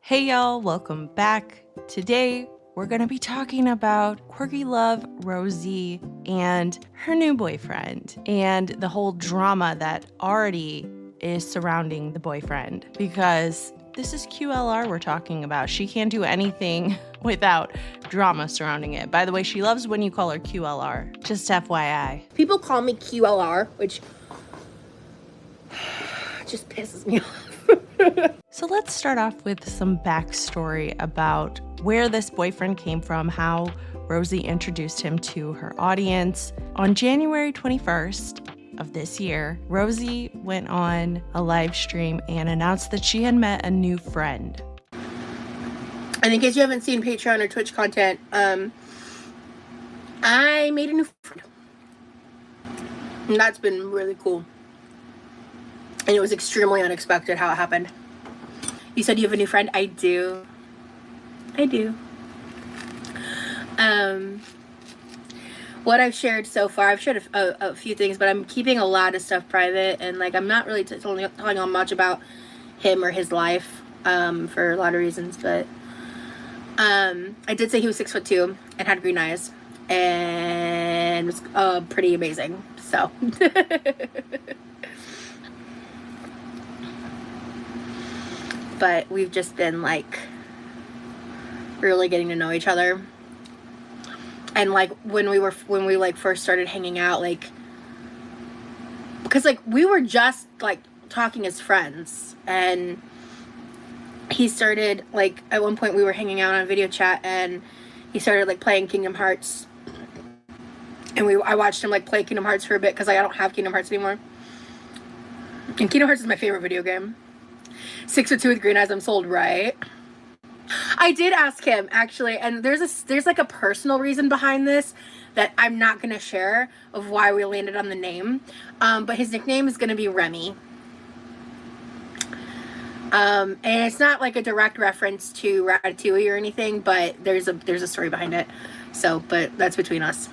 Hey y'all, welcome back. Today we're going to be talking about QuirkyLoveRosee and her new boyfriend and the whole drama that already is surrounding the boyfriend, because this is QLR we're talking about. She can't do anything without drama surrounding it. By the way, she loves when you call her QLR. Just FYI. People call me QLR, which just pisses me off. So let's start off with some backstory about where this boyfriend came from, how Rosie introduced him to her audience. On January 21st of this year, Rosie went on a live stream and announced that she had met a new friend. And in case you haven't seen Patreon or Twitch content, I made a new friend. And that's been really cool. And it was extremely unexpected how it happened. You said you have a new friend? I do. What I've shared so far, I've shared a few things, but I'm keeping a lot of stuff private, and like I'm not really telling on much about him or his life for a lot of reasons. But I did say he was 6'2" and had green eyes and was pretty amazing. So. But we've just been like really getting to know each other. And like when we like first started hanging out, like, because like we were just like talking as friends, and he started like at one point we were hanging out on video chat, and he started like playing Kingdom Hearts, and I watched him like play Kingdom Hearts for a bit because like, I don't have Kingdom Hearts anymore, and Kingdom Hearts is my favorite video game. 6'2" with green eyes, I'm sold, right? I did ask him, actually, and there's like a personal reason behind this that I'm not going to share of why we landed on the name. But his nickname is going to be Remy. And it's not like a direct reference to Ratatouille or anything, but there's a story behind it. So, but that's between us.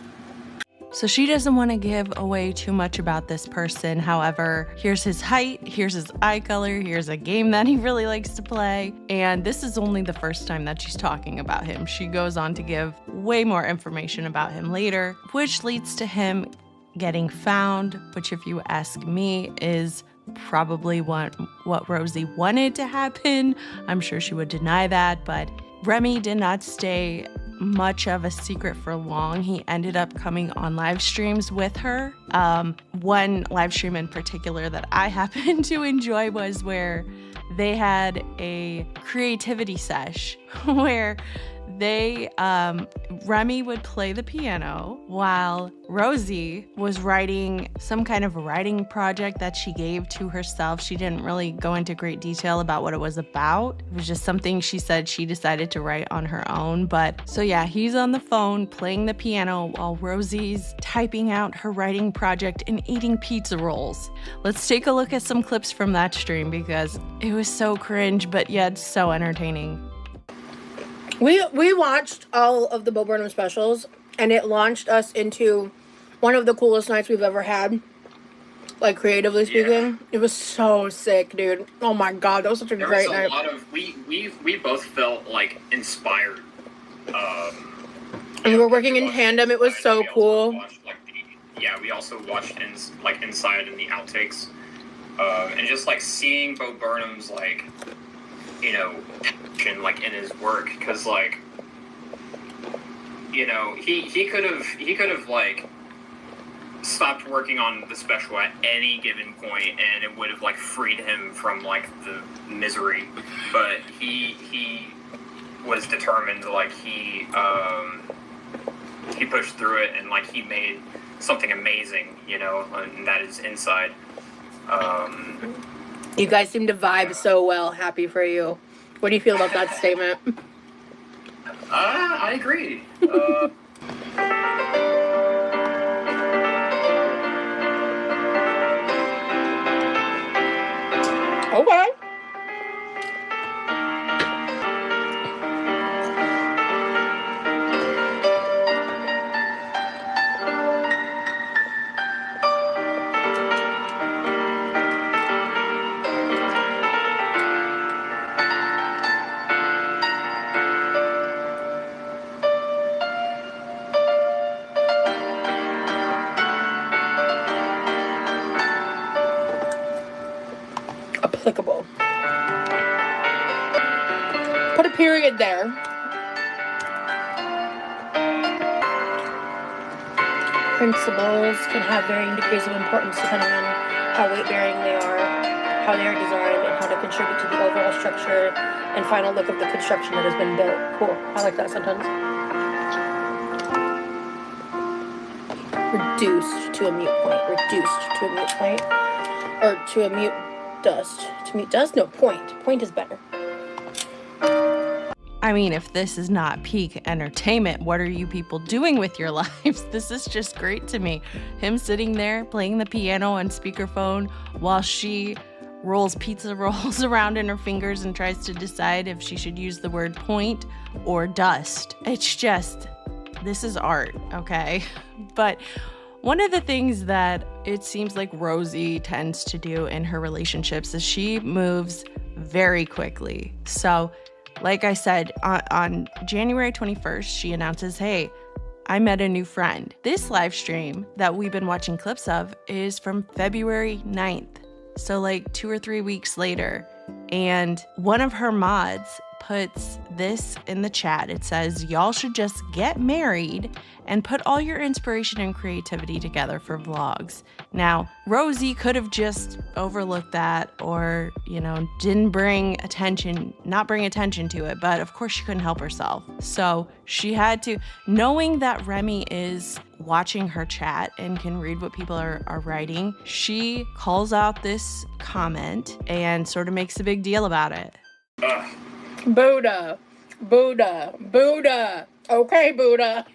So she doesn't want to give away too much about this person. However, here's his height, here's his eye color, here's a game that he really likes to play. And this is only the first time that she's talking about him. She goes on to give way more information about him later, which leads to him getting found, which if you ask me is probably what Rosie wanted to happen. I'm sure she would deny that, but Remy did not stay much of a secret for long. He ended up coming on live streams with her. One live stream in particular that I happened to enjoy was where they had a creativity sesh where Remy would play the piano while Rosie was writing some kind of writing project that she gave to herself. She didn't really go into great detail about what it was about. It was just something she said she decided to write on her own. But so yeah, he's on the phone playing the piano while Rosie's typing out her writing project and eating pizza rolls. Let's take a look at some clips from that stream because it was so cringe, but yet so entertaining. We watched all of the Bo Burnham specials, and it launched us into one of the coolest nights we've ever had, like creatively speaking. Yeah. It was so sick, dude. Oh my god, that was such a great night. We both felt like inspired. And we were working in tandem. It was so cool. We also watched inside in the outtakes, and just like seeing Bo Burnham's like, you know, passion like in his work, because like, you know, he could have like stopped working on the special at any given point and it would have like freed him from like the misery, but he was determined. Like he pushed through it and like he made something amazing, you know, and that is Inside. You guys seem to vibe so well. Happy for you. What do you feel about that statement? I agree. Okay. clickable. Put a period there. Principles can have varying degrees of importance depending on how weight-bearing they are, how they are designed, and how to contribute to the overall structure and final look of the construction that has been built. Cool. I like that sentence. Reduced to a mute point. Reduced to a mute point. Or to a mute dust. To mute dust? No, point. Point is better. I mean, if this is not peak entertainment, what are you people doing with your lives? This is just great to me. Him sitting there playing the piano on speakerphone while she rolls pizza rolls around in her fingers and tries to decide if she should use the word point or dust. It's just, this is art, okay? But one of the things that it seems like Rosie tends to do in her relationships is she moves very quickly. So, like I said, on January 21st, she announces, hey, I met a new friend. This live stream that we've been watching clips of is from February 9th. So like 2 or 3 weeks later. And one of her mods puts this in the chat. It says, y'all should just get married and put all your inspiration and creativity together for vlogs. Now, Rosie could have just overlooked that or, not bring attention to it, but of course she couldn't help herself. So she had to, knowing that Remy is watching her chat and can read what people are writing, she calls out this comment and sort of makes a big deal about it. Buddha. Buddha. Buddha. Okay, Buddha.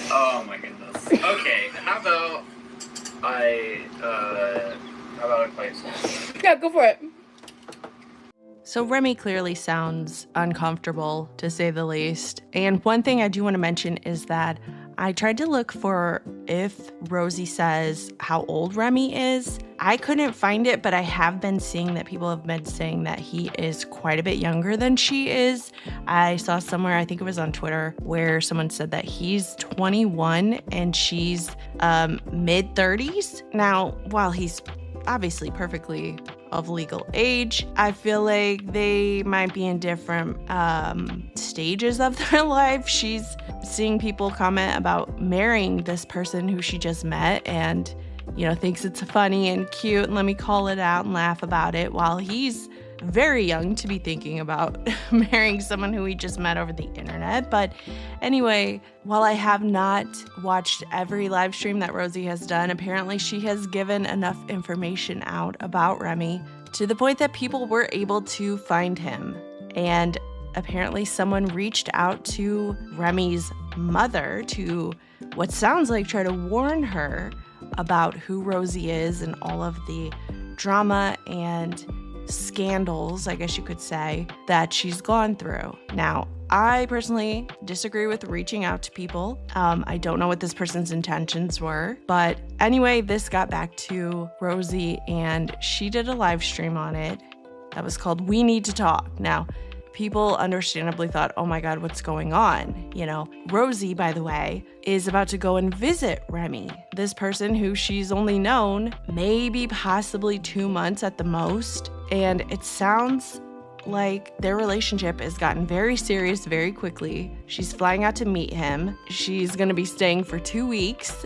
Oh my goodness. Okay, how about I play a song? Yeah, go for it. So Remy clearly sounds uncomfortable, to say the least. And one thing I do want to mention is that I tried to look for if Rosie says how old Remy is. I couldn't find it, but I have been seeing that people have been saying that he is quite a bit younger than she is. I saw somewhere, I think it was on Twitter, where someone said that he's 21 and she's mid-30s. Now, while he's obviously perfectly of legal age, I feel like they might be in different stages of their life. She's seeing people comment about marrying this person who she just met and, thinks it's funny and cute and let me call it out and laugh about it, while he's very young to be thinking about marrying someone who he just met over the internet. But anyway, while I have not watched every live stream that Rosie has done, apparently she has given enough information out about Remy to the point that people were able to find him. And apparently someone reached out to Remy's mother to what sounds like try to warn her about who Rosie is and all of the drama and scandals, I guess you could say, that she's gone through. Now, I personally disagree with reaching out to people. I don't know what this person's intentions were, but anyway, this got back to Rosie and she did a live stream on it that was called We Need to Talk. Now, people understandably thought, oh my God, what's going on? Rosie, by the way, is about to go and visit Remy, this person who she's only known maybe possibly 2 months at the most. And it sounds like their relationship has gotten very serious very quickly. She's flying out to meet him. She's going to be staying for 2 weeks.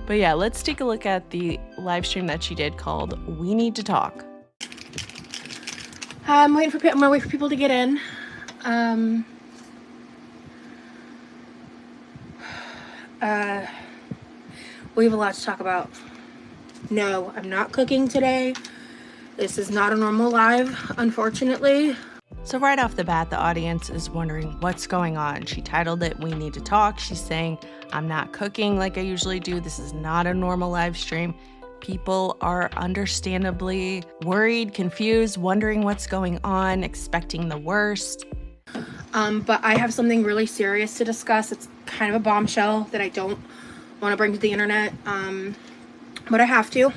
But yeah, let's take a look at the live stream that she did called We Need to Talk. I'm gonna wait for people to get in. We have a lot to talk about. No, I'm not cooking today. This is not a normal live, unfortunately. So right off the bat, the audience is wondering what's going on. She titled it We Need to Talk. She's saying, I'm not cooking like I usually do. This is not a normal live stream. People are understandably worried, confused, wondering what's going on, expecting the worst. But I have something really serious to discuss. It's kind of a bombshell that I don't want to bring to the internet, but I have to.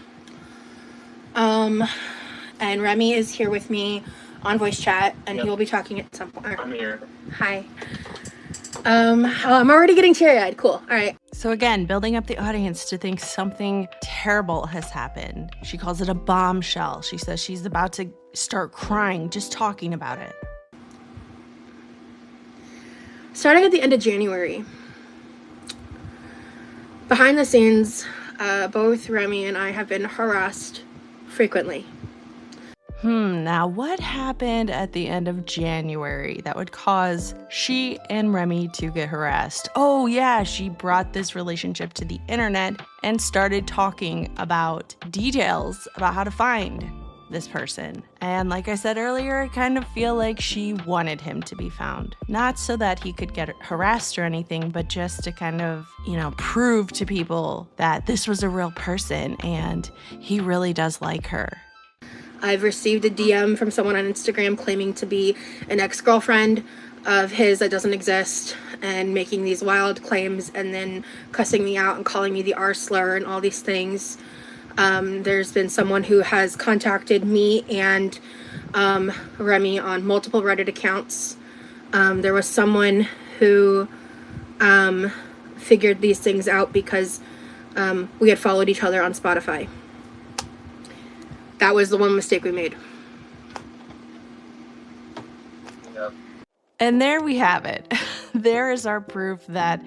And Remy is here with me on voice chat, and he will be talking at some point. I'm here. Hi. I'm already getting teary-eyed. Cool. All right. So again, building up the audience to think something terrible has happened. She calls it a bombshell. She says she's about to start crying just talking about it. Starting at the end of January, behind the scenes, both Remy and I have been harassed frequently. Now what happened at the end of January that would cause she and Remy to get harassed? Oh yeah, she brought this relationship to the internet and started talking about details about how to find this person. And like I said earlier, I kind of feel like she wanted him to be found. Not so that he could get harassed or anything, but just to kind of, prove to people that this was a real person and he really does like her. I've received a DM from someone on Instagram claiming to be an ex-girlfriend of his that doesn't exist and making these wild claims and then cussing me out and calling me the R slur and all these things. There's been someone who has contacted me and Remy on multiple Reddit accounts. There was someone who figured these things out because we had followed each other on Spotify. That was the one mistake we made. Yep. And there we have it. There is our proof that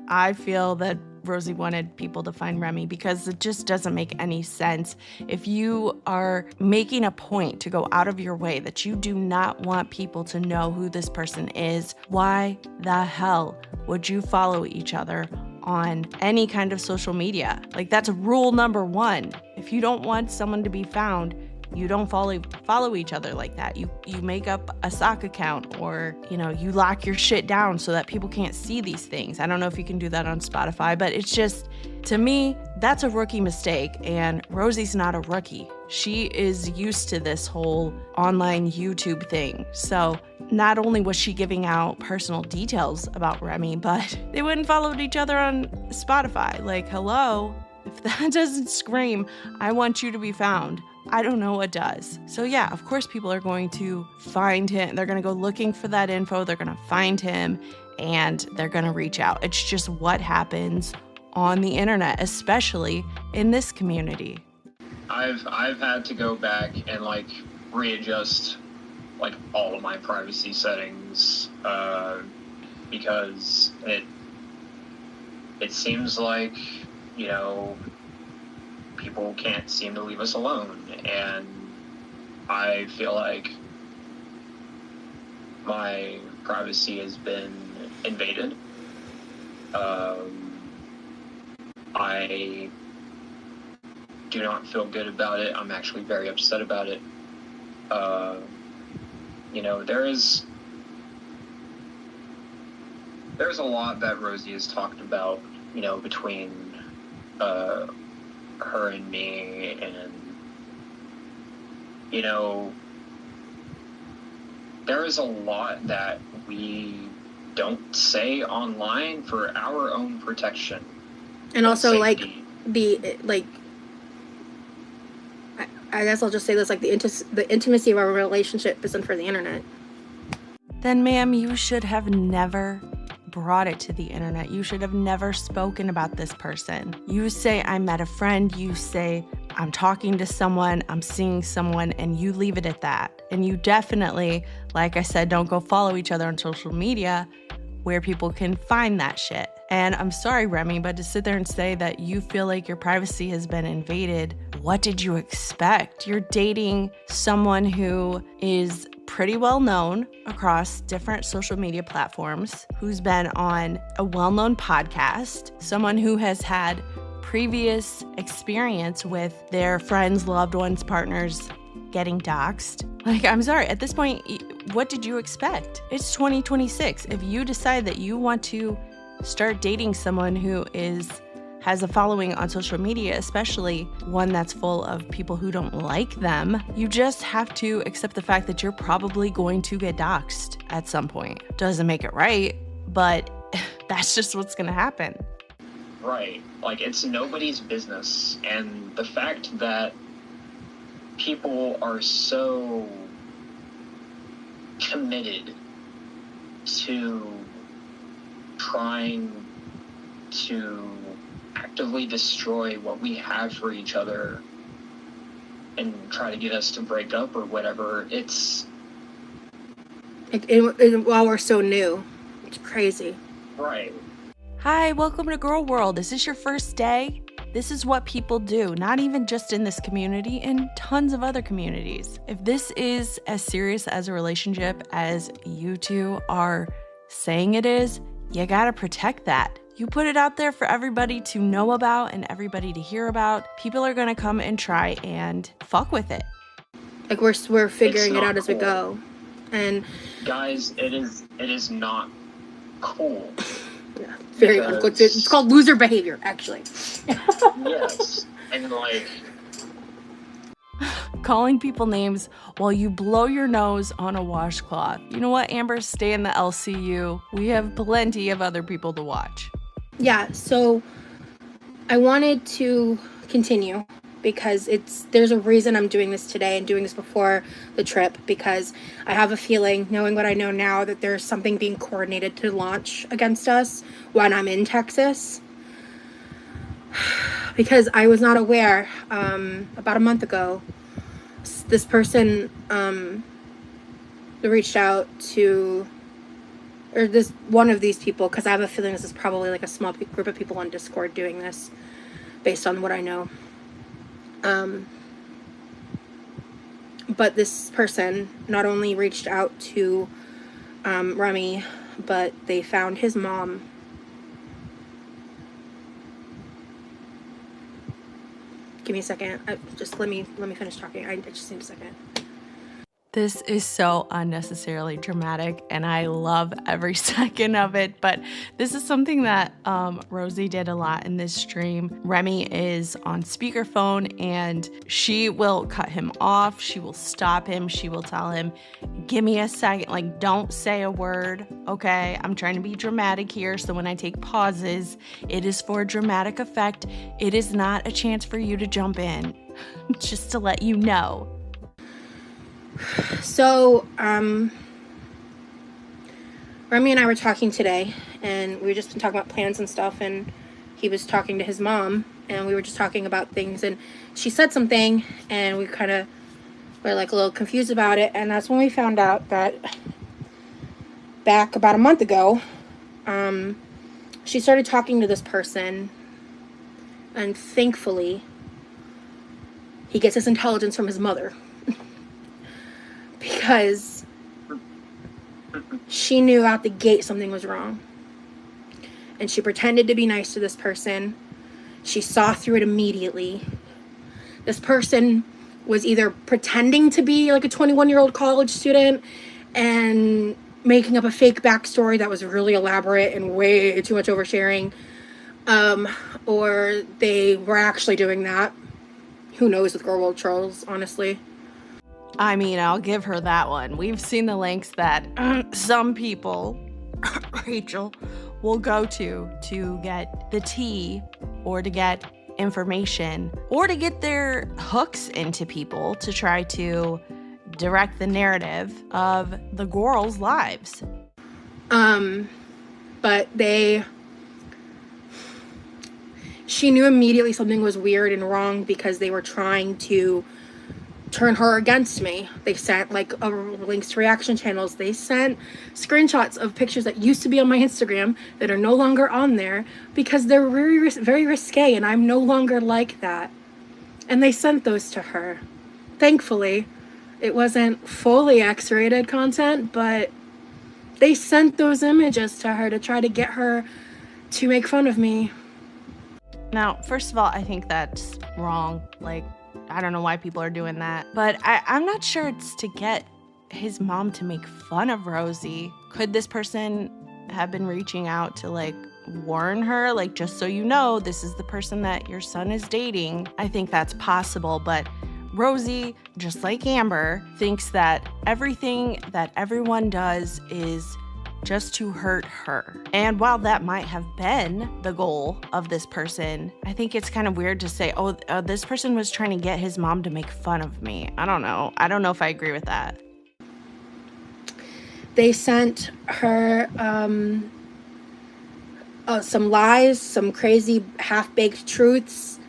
I feel that Rosie wanted people to find Remy, because it just doesn't make any sense. If you are making a point to go out of your way that you do not want people to know who this person is, why the hell would you follow each other on any kind of social media? Like, that's rule number one. If you don't want someone to be found, you don't follow each other like that. You make up a sock account, or you lock your shit down so that people can't see these things. I don't know if you can do that on Spotify, but it's just, to me, that's a rookie mistake, and Rosie's not a rookie. She is used to this whole online YouTube thing. So not only was she giving out personal details about Remy, but they went and followed each other on Spotify. Like, hello? If that doesn't scream, I want you to be found, I don't know what does. So yeah, of course people are going to find him. They're going to go looking for that info. They're going to find him and they're going to reach out. It's just what happens on the internet, especially in this community. I've had to go back and readjust all of my privacy settings because it seems like people can't seem to leave us alone, and I feel like my privacy has been invaded. I do not feel good about it. I'm actually very upset about it. There's a lot that Rosie has talked about, between her and me, and there is a lot that we don't say online for our own protection. And also safety. I guess I'll just say this, the intimacy of our relationship isn't for the internet. Then ma'am, you should have never brought it to the internet. You should have never spoken about this person. You say, I met a friend. You say, I'm talking to someone, I'm seeing someone, and you leave it at that. And you definitely, like I said, don't go follow each other on social media where people can find that shit. And I'm sorry, Remy, but to sit there and say that you feel like your privacy has been invaded, what did you expect? You're dating someone who is pretty well known across different social media platforms, who's been on a well-known podcast, someone who has had previous experience with their friends, loved ones, partners getting doxxed. I'm sorry, at this point, what did you expect? It's 2026. If you decide that you want to start dating someone who has a following on social media, especially one that's full of people who don't like them, you just have to accept the fact that you're probably going to get doxxed at some point. Doesn't make it right, but that's just what's gonna happen. Right. It's nobody's business. And the fact that people are so committed to trying to actively destroy what we have for each other and try to get us to break up or whatever. It's while we're so new, it's crazy. right. Hi, welcome to Girl World. Is this your first day? This is what people do, not even just in this community, in tons of other communities. If this is as serious as a relationship as you two are saying it is, you gotta protect that. You put it out there for everybody to know about and everybody to hear about. People are gonna come and try and fuck with it. Like we're figuring it out as we go. And guys, it is not cool. Yeah, very uncool. It's called loser behavior, actually. Yes, and like calling people names while you blow your nose on a washcloth. You know what, Amber? Stay in the LCU. We have plenty of other people to watch. Yeah, so I wanted to continue because there's a reason I'm doing this today and doing this before the trip, because I have a feeling, knowing what I know now, that there's something being coordinated to launch against us when I'm in Texas. Because I was not aware, about a month ago, this person reached out to, or this one of these people, because I have a feeling this is probably like a small group of people on Discord doing this, based on what I know. But this person not only reached out to Remy, but they found his mom. Give me a second. Just let me finish talking. I just need a second. This is so unnecessarily dramatic, and I love every second of it, but this is something that Rosie did a lot in this stream. Remy is on speakerphone, and she will cut him off. She will stop him. She will tell him, give me a second, like, don't say a word, okay? I'm trying to be dramatic here, so when I take pauses, it is for dramatic effect. It is not a chance for you to jump in, just to let you know. So, Remy and I were talking today, and we've just been talking about plans and stuff, and he was talking to his mom, and we were just talking about things, and she said something, and we kind of were like a little confused about it, and that's when we found out that back about a month ago, she started talking to this person, and thankfully, he gets his intelligence from his mother. Because she knew out the gate something was wrong. And she pretended to be nice to this person. She saw through it immediately. This person was either pretending to be like a 21-year-old college student and making up a fake backstory that was really elaborate and way too much oversharing. Or they were actually doing that. Who knows with Girl World Trolls, honestly. I mean, I'll give her that one. We've seen the lengths that some people, Rachel, will go to get the tea or to get information or to get their hooks into people to try to direct the narrative of the girls' lives. But she knew immediately something was weird and wrong because they were trying to turn her against me. They sent like links to reaction channels. They sent screenshots of pictures that used to be on my Instagram that are no longer on there because they're very, very risque and I'm no longer like that. And they sent those to her. Thankfully, it wasn't fully X-rated content, but they sent those images to her to try to get her to make fun of me. Now, first of all, I think that's wrong. Like, I don't know why people are doing that, but I'm not sure it's to get his mom to make fun of Rosie. Could this person have been reaching out to like warn her, like, just so you know, this is the person that your son is dating? I think that's possible, but Rosie, just like Amber, thinks that everything that everyone does is just to hurt her. And while that might have been the goal of this person, I think it's kind of weird to say, oh, this person was trying to get his mom to make fun of me. I don't know. I don't know if I agree with that. They sent her some lies, some crazy half-baked truths.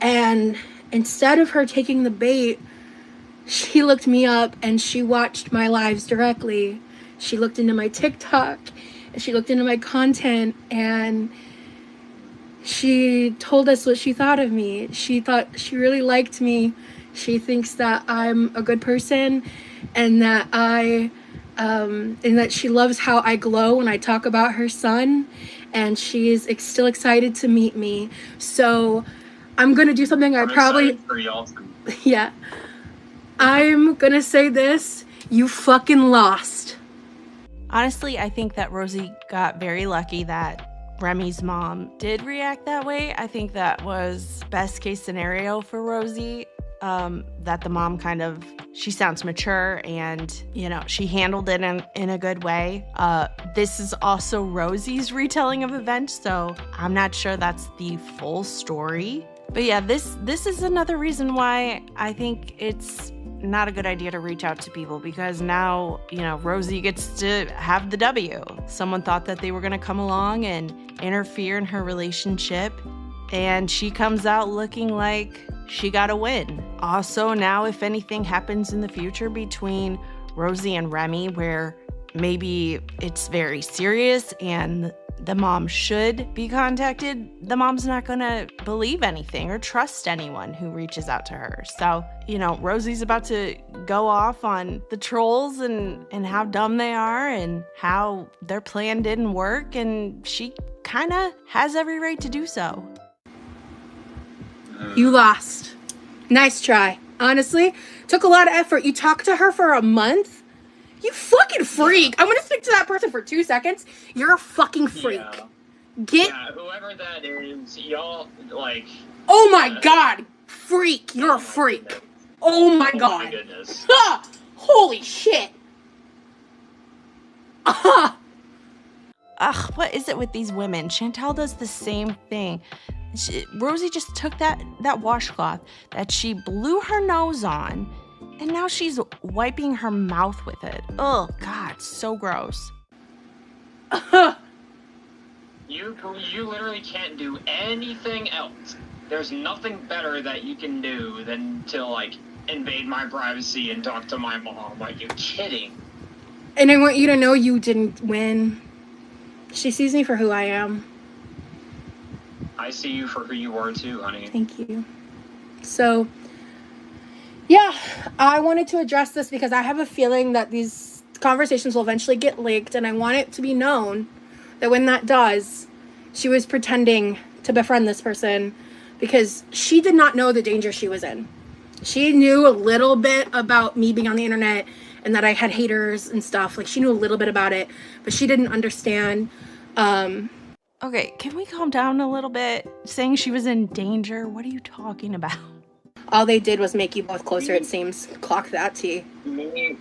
And instead of her taking the bait, she looked me up and she watched my lives directly. She looked into my TikTok and she looked into my content, and she told us what she thought of me. She thought she really liked me. She thinks that I'm a good person, and that and that she loves how I glow when I talk about her son, and she is still excited to meet me. So I'm gonna do something I'm excited for y'all. yeah. I'm gonna say this: you fucking lost. Honestly, I think that Rosie got very lucky that Remy's mom did react that way. I think that was best case scenario for Rosie. That the mom she sounds mature and, she handled it in a good way. This is also Rosie's retelling of events, so I'm not sure that's the full story. But yeah, this is another reason why I think it's not a good idea to reach out to people, because now, Rosie gets to have the W. Someone thought that they were going to come along and interfere in her relationship, and she comes out looking like she got a win. Also, now if anything happens in the future between Rosie and Remy, where maybe it's very serious and the mom should be contacted, the mom's not gonna believe anything or trust anyone who reaches out to her. So, Rosie's about to go off on the trolls and how dumb they are and how their plan didn't work, and she kind of has every right to do so. You lost. Nice try. Honestly, took a lot of effort. You talked to her for a month? You fucking freak. I'm gonna speak to that person for 2 seconds. You're a fucking freak. Yeah, whoever that is, y'all, Oh my god! Freak. You're a freak. Goodness. Oh my god. Oh my goodness. Ha! Holy shit. Ugh, what is it with these women? Chantel does the same thing. Rosie just took that washcloth that she blew her nose on, and now she's wiping her mouth with it. Oh, God, so gross. You literally can't do anything else. There's nothing better that you can do than to, invade my privacy and talk to my mom. You're kidding. And I want you to know you didn't win. She sees me for who I am. I see you for who you are too, honey. Thank you. So, yeah, I wanted to address this because I have a feeling that these conversations will eventually get leaked, and I want it to be known that when that does, she was pretending to befriend this person because she did not know the danger she was in. She knew a little bit about me being on the internet and that I had haters and stuff. She knew a little bit about it, but she didn't understand. Okay, can we calm down a little bit? Saying she was in danger? What are you talking about? All they did was make you both closer, it seems. Clock that, T. Me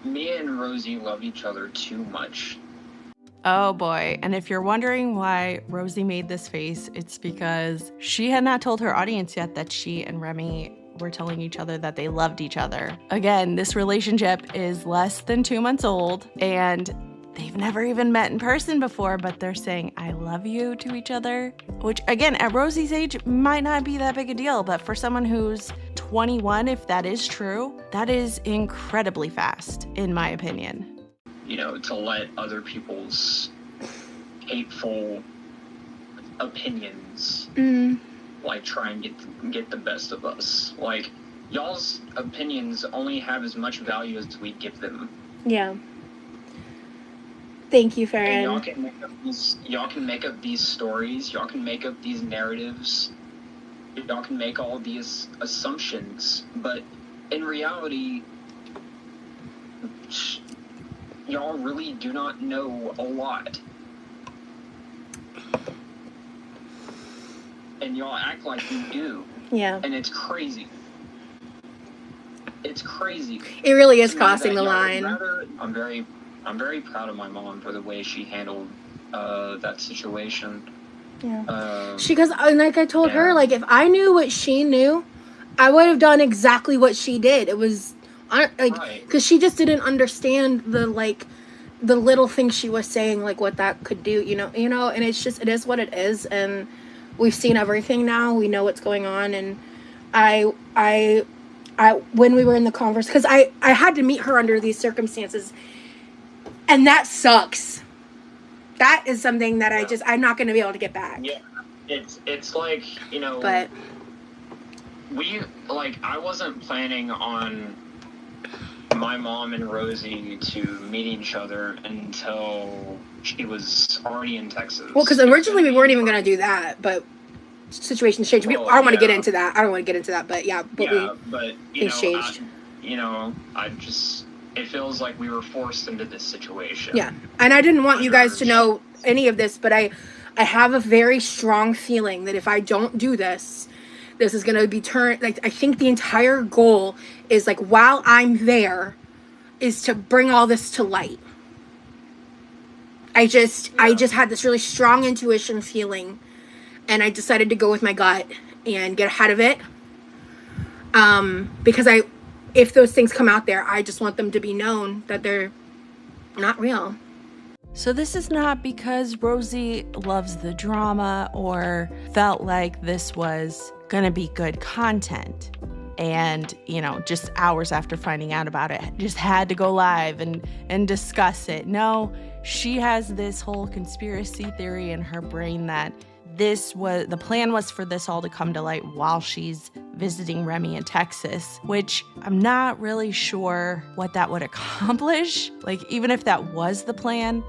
and Rosie love each other too much. Oh boy, and if you're wondering why Rosie made this face, it's because she had not told her audience yet that she and Remy were telling each other that they loved each other. Again, this relationship is less than 2 months old, and they've never even met in person before, but they're saying, I love you to each other, which again, at Rosie's age, might not be that big a deal, but for someone who's 21, if that is true, that is incredibly fast, in my opinion. To let other people's hateful opinions, try and get the best of us. Y'all's opinions only have as much value as we give them. Yeah. Thank you, Farron. And y'all can make up these stories. Y'all can make up these narratives. Y'all can make all these assumptions, but in reality, y'all really do not know a lot. And y'all act like you do. Yeah. And it's crazy. It's crazy. It really is crossing the line. I'm very proud of my mom for the way she handled that situation. Yeah. Because like I told her, if I knew what she knew, I would have done exactly what she did. It was because she just didn't understand the little things she was saying, like what that could do, you know, and it's just, it is what it is. And we've seen everything now. We know what's going on. And I when we were in the conversation, because I had to meet her under these circumstances, and that sucks. That is something that I'm not going to be able to get back. Yeah, it's like, you know, but I wasn't planning on my mom and Rosie to meet each other until she was already in Texas. Well, because originally we weren't even going to do that, but situations changed. I don't want to get into that. But things changed. It feels like we were forced into this situation. Yeah, and I didn't want you guys to know any of this, but I have a very strong feeling that if I don't do this, this is going to be turned, like, I think the entire goal is, like, while I'm there, is to bring all this to light. I just had this really strong intuition feeling, and I decided to go with my gut and get ahead of it. Because if those things come out there, I just want them to be known that they're not real. So this is not because Rosie loves the drama or felt like this was gonna be good content. And, just hours after finding out about it, just had to go live and discuss it. No, she has this whole conspiracy theory in her brain that the plan was for this all to come to light while she's visiting Remy in Texas, which I'm not really sure what that would accomplish. Like, even if that was the plan,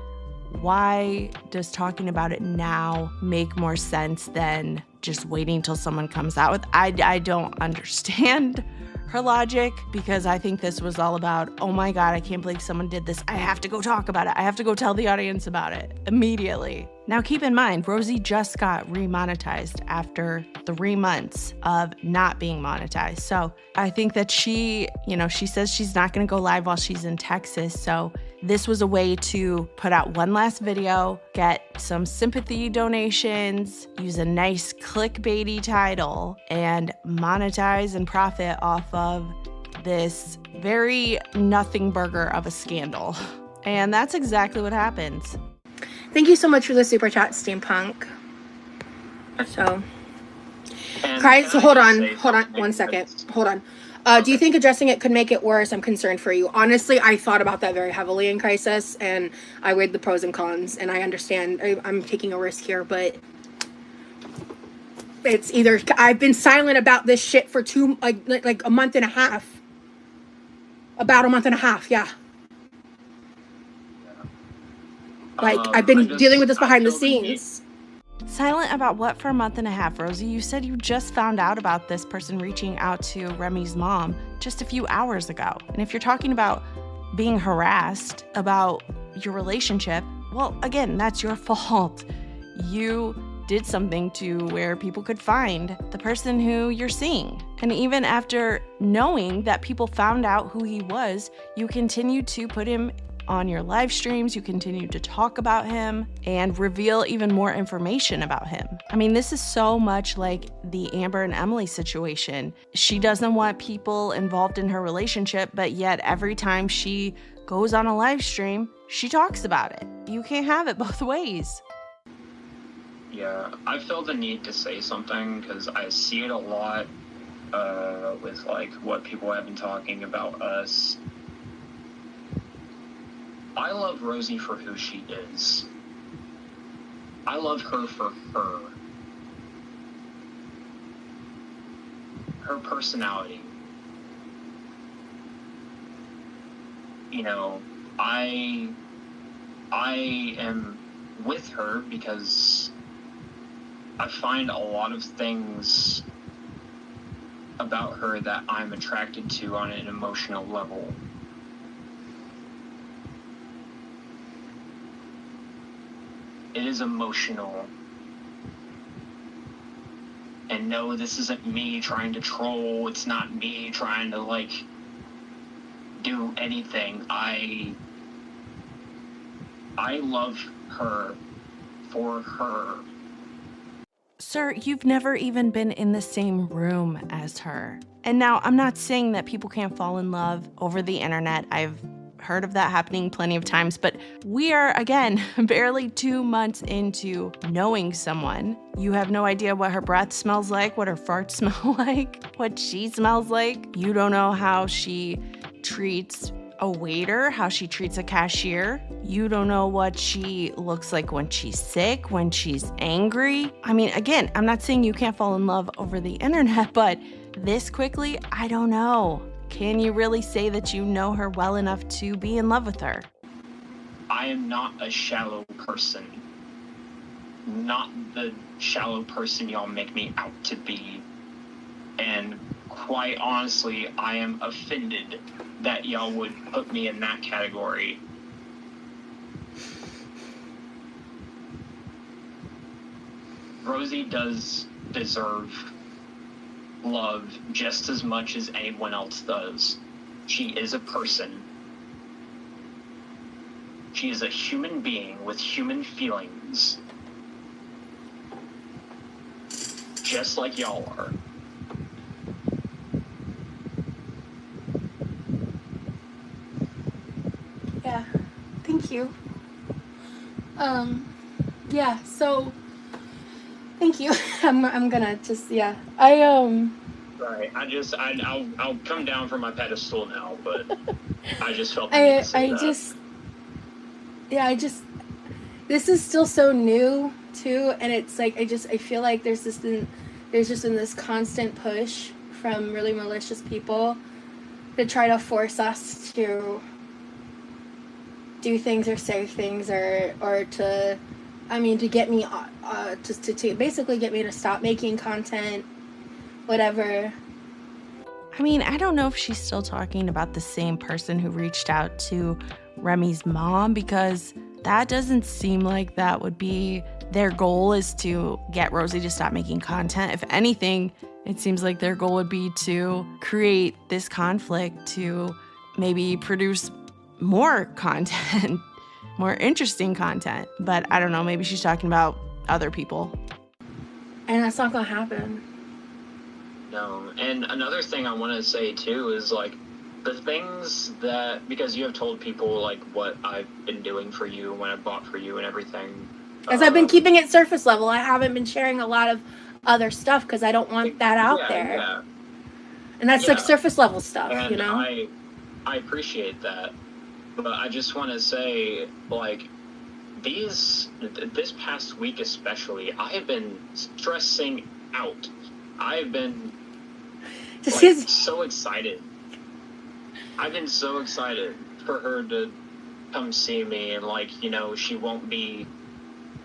why does talking about it now make more sense than just waiting till someone comes out with? I don't understand her logic, because I think this was all about, oh my God, I can't believe someone did this. I have to go talk about it. I have to go tell the audience about it immediately. Now, keep in mind, Rosie just got remonetized after 3 months of not being monetized. So I think that she says she's not going to go live while she's in Texas. So this was a way to put out one last video, get some sympathy donations, use a nice clickbaity title, and monetize and profit off of this very nothing burger of a scandal. And that's exactly what happens. Thank you so much for the super chat, Steampunk. So hold on 1 second. Hold on. Do you think addressing it could make it worse? I'm concerned for you. Honestly, I thought about that very heavily in Crisis, and I weighed the pros and cons, and I understand I'm taking a risk here, but it's either I've been silent about this shit for like a month and a half. About a month and a half, yeah. Like, I've been dealing with this behind the scenes. Silent about what for a month and a half, Rosie? You said you just found out about this person reaching out to Remy's mom just a few hours ago. And if you're talking about being harassed about your relationship, well, again, that's your fault. You did something to where people could find the person who you're seeing. And even after knowing that people found out who he was, you continued to put him on your live streams, you continue to talk about him and reveal even more information about him. I mean, this is so much like the Amber and Emily situation. She doesn't want people involved in her relationship, but yet every time she goes on a live stream, she talks about it. You can't have it both ways. Yeah, I feel the need to say something because I see it a lot with like what people have been talking about us. I love Rosie for who she is. I love her for her. Her personality. I am with her because I find a lot of things about her that I'm attracted to on an emotional level. It is emotional. And no, this isn't me trying to troll. It's not me trying to, do anything. I love her for her. Sir, you've never even been in the same room as her. And now, I'm not saying that people can't fall in love over the internet. I've heard of that happening plenty of times, but we are, again, barely 2 months into knowing someone. You have no idea what her breath smells like, what her farts smell like, what she smells like. You don't know how she treats a waiter, how she treats a cashier. You don't know what she looks like when she's sick, when she's angry. I mean, again, I'm not saying you can't fall in love over the internet, but this quickly, I don't know. Can you really say that you know her well enough to be in love with her? I am not a shallow person. Not the shallow person y'all make me out to be. And quite honestly, I am offended that y'all would put me in that category. Rosie does deserve love just as much as anyone else does. She is a person. She is a human being with human feelings. Just like y'all are. Yeah, thank you. Yeah, so thank you. I'm gonna just, yeah. Right. I'll come down from my pedestal now, but I just felt the need to say that. This is still so new too, and it's like I feel like there's just been this constant push from really malicious people to try to force us to do things or say things or to, I mean, to get me just to basically get me to stop making content, whatever. I mean, I don't know if she's still talking about the same person who reached out to Remy's mom, because that doesn't seem like that would be their goal, is to get Rosie to stop making content. If anything, it seems like their goal would be to create this conflict to maybe produce more content, more interesting content. But I don't know, maybe she's talking about other people. And that's not gonna happen. No, and another thing I want to say too is like the things that, because you have told people like what I've been doing for you, when I bought for you and everything. As I've been keeping it surface level, I haven't been sharing a lot of other stuff because I don't want that out there. Yeah. And that's like surface level stuff, and you know? I appreciate that. But I just want to say, like, this past week especially, I have been stressing out. I've been so excited. I've been so excited for her to come see me, and like, you know, she won't be,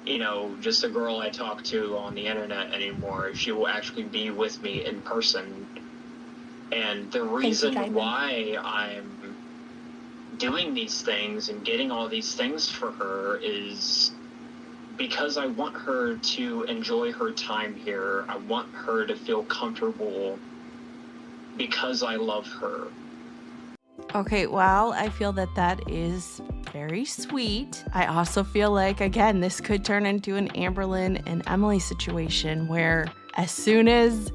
you know, just a girl I talk to on the internet anymore. She will actually be with me in person. And the reason why I'm doing these things and getting all these things for her is because I want her to enjoy her time here. I want her to feel comfortable because I love her. Okay, well, I feel that is very sweet. I also feel like, again, this could turn into an Amberlynn and Emily situation where as soon as,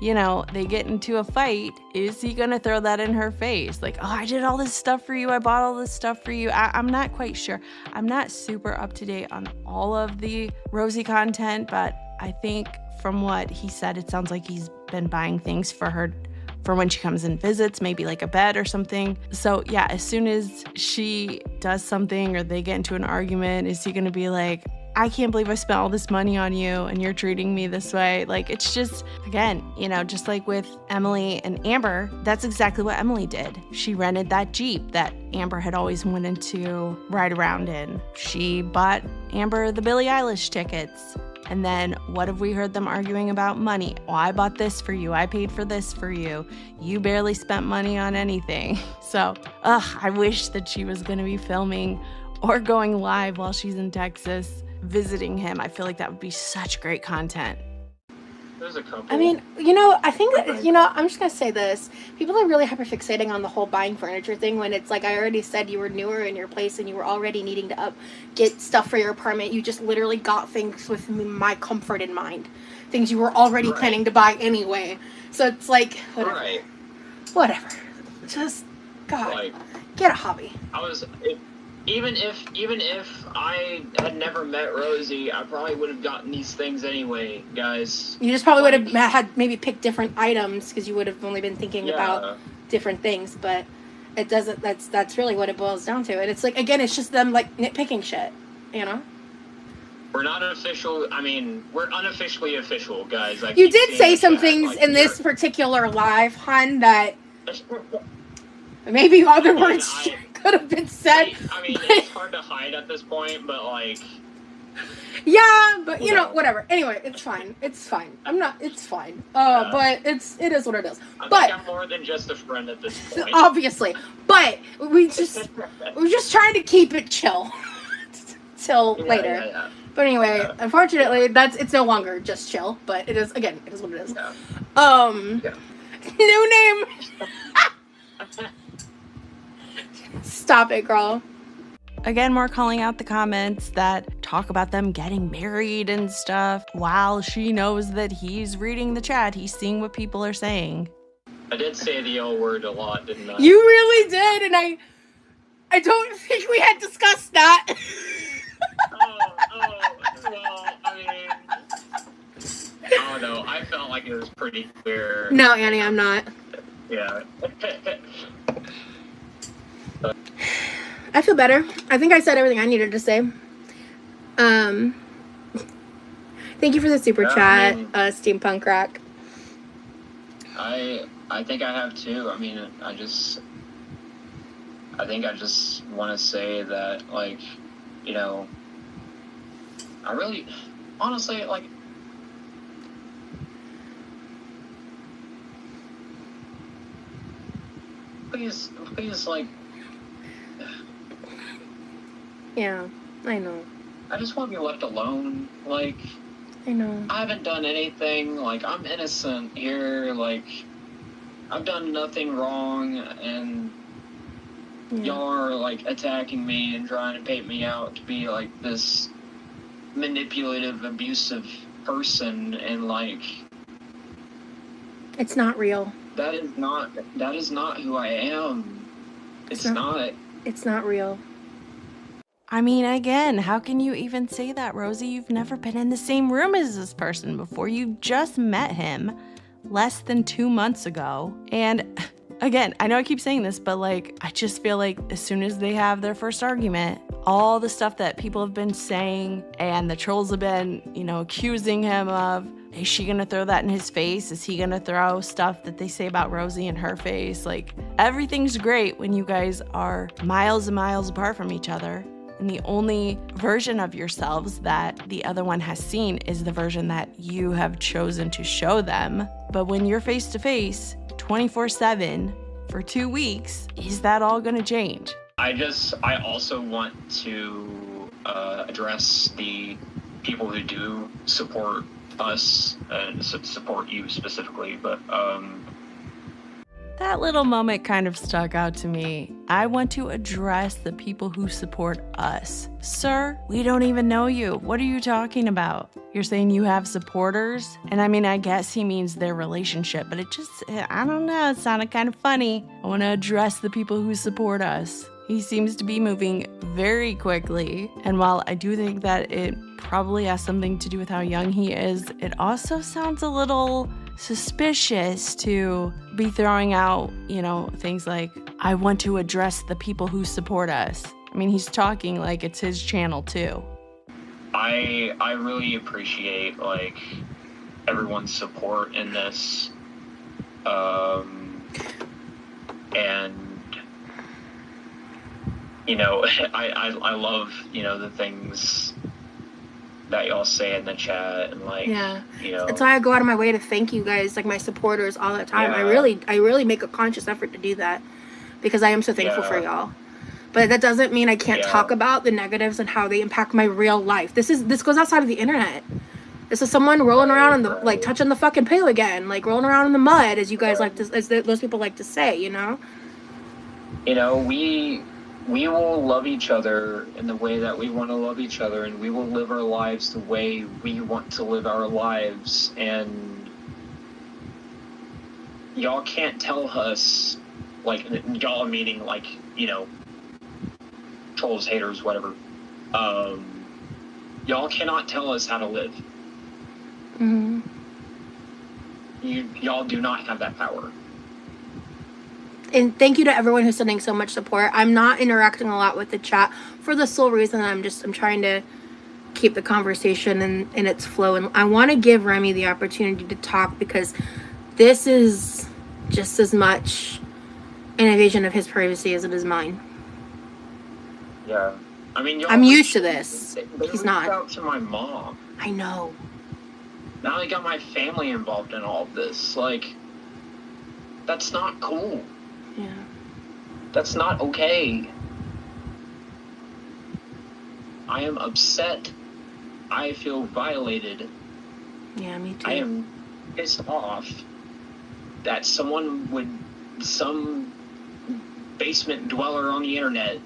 you know, they get into a fight, is he gonna throw that in her face? Like, oh, I did all this stuff for you. I bought all this stuff for you. I'm not quite sure. I'm not super up to date on all of the Rosie content, but I think from what he said, it sounds like he's been buying things for her for when she comes and visits, maybe like a bed or something. So yeah, as soon as she does something or they get into an argument, is he gonna be like, I can't believe I spent all this money on you and you're treating me this way? Like, it's just, again, you know, just like with Emily and Amber, that's exactly what Emily did. She rented that Jeep that Amber had always wanted to ride around in. She bought Amber the Billie Eilish tickets. And then what have we heard them arguing about? Money. Oh, I bought this for you. I paid for this for you. You barely spent money on anything. So, I wish that she was going to be filming or going live while she's in Texas visiting him. I feel like that would be such great content. There's a couple. I mean, you know, I think that, you know, I'm just going to say this. People are really hyperfixating on the whole buying furniture thing when it's like, I already said you were newer in your place and you were already needing to get stuff for your apartment. You just literally got things with my comfort in mind. Things you were already planning to buy anyway. So it's like, whatever. Whatever. Just, God. Get a hobby. Even if I had never met Rosie, I probably would have gotten these things anyway, guys. You just probably would have had maybe picked different items because you would have only been thinking about different things, but it doesn't. That's really what it boils down to. And it's like, again, it's just them like nitpicking shit, you know. We're not official. I mean, we're unofficially official, guys. You did say some things in this particular live, hon, that maybe other words could have been said. I mean, it's hard to hide at this point, but like. Yeah, but you know, whatever. Anyway, it's fine. It's fine. It's fine. But it is what it is. I think I'm more than just a friend at this point. Obviously, but we're just trying to keep it chill till later. Yeah. But anyway, unfortunately, it's no longer just chill. But it is, again, it is what it is. Yeah. New name. Stop it, girl. Again, more calling out the comments that talk about them getting married and stuff while she knows that he's reading the chat. He's seeing what people are saying. I did say the L word a lot, didn't I? You really did, and I don't think we had discussed that. Well, I mean, I don't know. I felt like it was pretty clear. No, Annie, I'm not. Yeah. I feel better. I think I said everything I needed to say. Thank you for the super chat, Steampunk Rock. I think I have too. I mean, I think I just want to say that, like, you know, I really, honestly, like, please, like, yeah, I know. I just want to be left alone. Like, I know. I haven't done anything. Like, I'm innocent here. Like, I've done nothing wrong, and y'all are, like, attacking me and trying to paint me out to be, like, this manipulative, abusive person, and, like... It's not real. That is not who I am. It's not. It's not real. I mean, again, how can you even say that, Rosie? You've never been in the same room as this person before. You just met him less than 2 months ago. And again, I know I keep saying this, but like, I just feel like as soon as they have their first argument, all the stuff that people have been saying and the trolls have been, you know, accusing him of, is she gonna throw that in his face? Is he gonna throw stuff that they say about Rosie in her face? Like, everything's great when you guys are miles and miles apart from each other. And the only version of yourselves that the other one has seen is the version that you have chosen to show them. But when you're face to face, 24/7 for 2 weeks, is that all gonna change? I also want to address the people who do support us and support you specifically, but that little moment kind of stuck out to me. I want to address the people who support us. Sir, we don't even know you. What are you talking about? You're saying you have supporters? And I mean, I guess he means their relationship, but I don't know, it sounded kind of funny. I want to address the people who support us. He seems to be moving very quickly, and while I do think that it probably has something to do with how young he is, it also sounds a little suspicious to be throwing out, you know, things like, I want to address the people who support us. I mean, he's talking like it's his channel too. I really appreciate, like, everyone's support in this, and you know, I love, you know, the things that y'all say in the chat, and like, you know, that's why I go out of my way to thank you guys, like my supporters, all the time. I really make a conscious effort to do that because I am so thankful for y'all. But that doesn't mean I can't talk about the negatives and how they impact my real life. This goes outside of the internet. This is someone rolling around in the, like, touching the fucking poo again, like rolling around in the mud, as you guys like to, those people like to say, you know. You know, we will love each other in the way that we want to love each other, and we will live our lives the way we want to live our lives, and y'all can't tell us, like, y'all meaning, like, you know, trolls, haters, whatever. Y'all cannot tell us how to live. Mm-hmm. Y'all do not have that power. And thank you to everyone who's sending so much support. I'm not interacting a lot with the chat for the sole reason I'm trying to keep the conversation in its flow. And I want to give Remy the opportunity to talk, because this is just as much an invasion of his privacy as it is mine. Yeah. I mean, I'm used to this. They He's not. out to my mom. I know. Now I got my family involved in all of this. Like, that's not cool. Yeah. That's not okay. I am upset. I feel violated. Yeah, me too. I am pissed off that some basement dweller on the internet.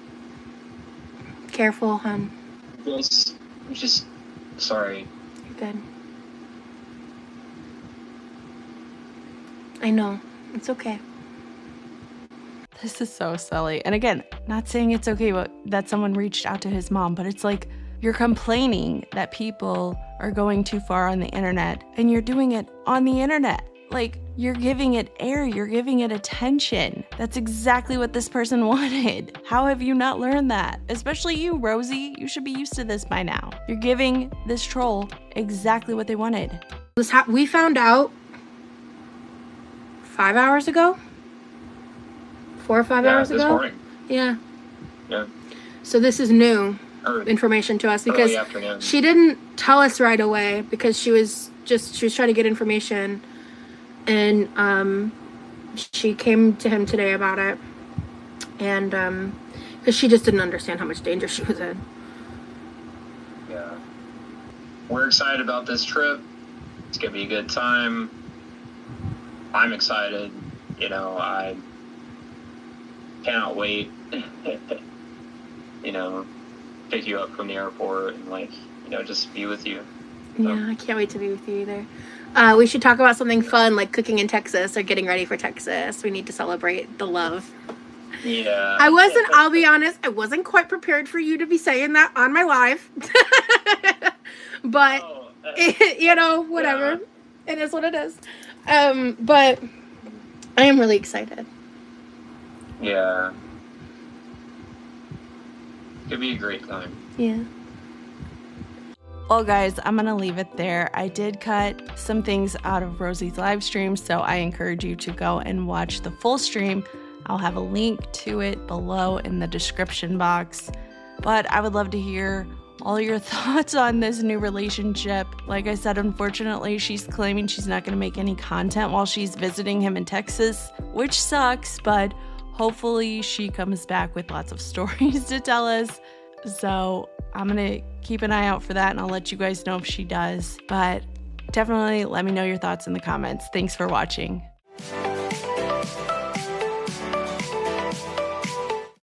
Careful, hon. Just sorry. You're good. I know. It's okay. This is so silly. And again, not saying it's okay that someone reached out to his mom, but it's like you're complaining that people are going too far on the internet, and you're doing it on the internet. Like, you're giving it air, you're giving it attention. That's exactly what this person wanted. How have you not learned that? Especially you, Rosie. You should be used to this by now. You're giving this troll exactly what they wanted. We found out 5 hours ago? 4 or 5 hours ago? This morning. Yeah. Yeah. So this is new information to us, because she didn't tell us right away, because she was trying to get information, and she came to him today about it, and because she just didn't understand how much danger she was in. Yeah. We're excited about this trip. It's gonna be a good time. I'm excited. You know, I cannot wait. You know, pick you up from the airport and, like, you know, just be with you. So. Yeah, I can't wait to be with you either. We should talk about something fun, like cooking in Texas or getting ready for Texas. We need to celebrate the love. Yeah. I'll be honest, I wasn't quite prepared for you to be saying that on my live. But, you know, whatever. Yeah. It is what it is. But I am really excited. Yeah. It'd be a great time. Yeah. Well, guys, I'm going to leave it there. I did cut some things out of Rosie's live stream, so I encourage you to go and watch the full stream. I'll have a link to it below in the description box. But I would love to hear all your thoughts on this new relationship. Like I said, unfortunately, she's claiming she's not going to make any content while she's visiting him in Texas, which sucks, but hopefully she comes back with lots of stories to tell us. So I'm going to keep an eye out for that, and I'll let you guys know if she does. But definitely let me know your thoughts in the comments. Thanks for watching.